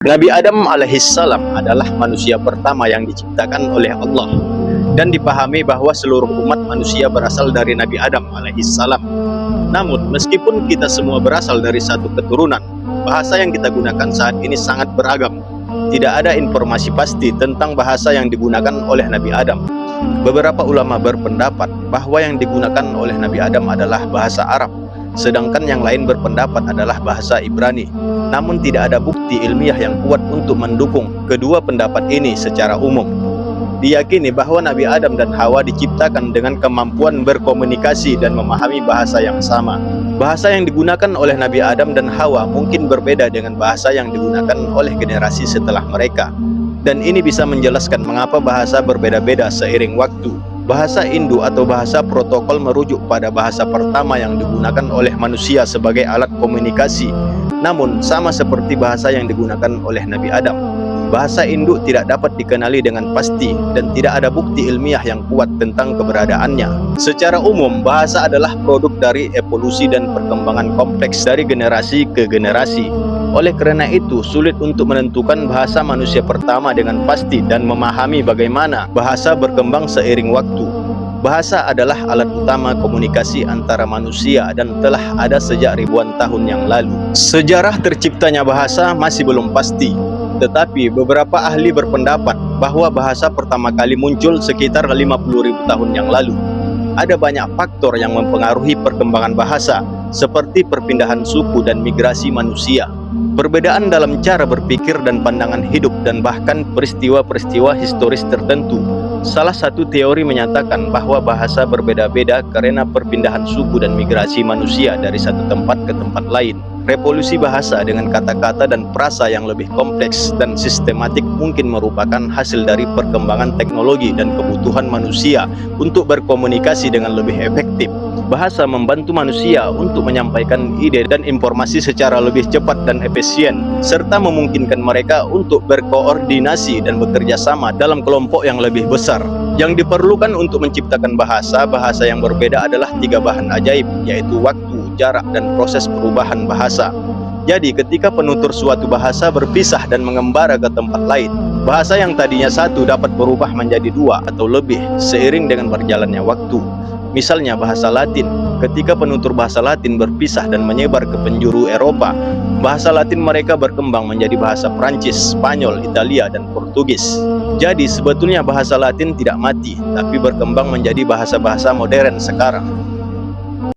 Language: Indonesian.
Nabi Adam alaihissalam adalah manusia pertama yang diciptakan oleh Allah, dan dipahami bahwa seluruh umat manusia berasal dari Nabi Adam alaihissalam. Namun, meskipun kita semua berasal dari satu keturunan, bahasa yang kita gunakan saat ini sangat beragam. Tidak ada informasi pasti tentang bahasa yang digunakan oleh Nabi Adam. Beberapa ulama berpendapat bahwa yang digunakan oleh Nabi Adam adalah bahasa Arab, sedangkan yang lain berpendapat adalah bahasa Ibrani. Namun tidak ada bukti ilmiah yang kuat untuk mendukung kedua pendapat ini secara umum. Diyakini bahwa Nabi Adam dan Hawa diciptakan dengan kemampuan berkomunikasi dan memahami bahasa yang sama. Bahasa yang digunakan oleh Nabi Adam dan Hawa mungkin berbeda dengan bahasa yang digunakan oleh generasi setelah mereka. Dan ini bisa menjelaskan mengapa bahasa berbeda-beda seiring waktu. Bahasa Indo atau bahasa protokol merujuk pada bahasa pertama yang digunakan oleh manusia sebagai alat komunikasi. Namun, sama seperti bahasa yang digunakan oleh Nabi Adam, bahasa Indo tidak dapat dikenali dengan pasti dan tidak ada bukti ilmiah yang kuat tentang keberadaannya. Secara umum, bahasa adalah produk dari evolusi dan perkembangan kompleks dari generasi ke generasi. Oleh karena itu, sulit untuk menentukan bahasa manusia pertama dengan pasti dan memahami bagaimana bahasa berkembang seiring waktu. Bahasa adalah alat utama komunikasi antara manusia dan telah ada sejak ribuan tahun yang lalu. Sejarah terciptanya bahasa masih belum pasti, tetapi beberapa ahli berpendapat bahwa bahasa pertama kali muncul sekitar 50.000 tahun yang lalu. Ada banyak faktor yang mempengaruhi perkembangan bahasa, seperti perpindahan suku dan migrasi manusia, perbedaan dalam cara berpikir dan pandangan hidup, dan bahkan peristiwa-peristiwa historis tertentu. Salah satu teori menyatakan bahwa bahasa berbeda-beda karena perpindahan suku dan migrasi manusia dari satu tempat ke tempat lain. Revolusi bahasa dengan kata-kata dan frasa yang lebih kompleks dan sistematik mungkin merupakan hasil dari perkembangan teknologi dan kebutuhan manusia untuk berkomunikasi dengan lebih efektif. Bahasa membantu manusia untuk menyampaikan ide dan informasi secara lebih cepat dan efisien, serta memungkinkan mereka untuk berkoordinasi dan bekerja sama dalam kelompok yang lebih besar. Yang diperlukan untuk menciptakan bahasa yang berbeda adalah 3 bahan ajaib, yaitu waktu, jarak, dan proses perubahan bahasa. Jadi ketika penutur suatu bahasa berpisah dan mengembara ke tempat lain, bahasa yang tadinya satu dapat berubah menjadi 2 atau lebih seiring dengan berjalannya waktu. Misalnya bahasa Latin, ketika penutur bahasa Latin berpisah dan menyebar ke penjuru Eropa, bahasa Latin mereka berkembang menjadi bahasa Prancis, Spanyol, Italia, dan Portugis. Jadi sebetulnya bahasa Latin tidak mati, tapi berkembang menjadi bahasa-bahasa modern sekarang.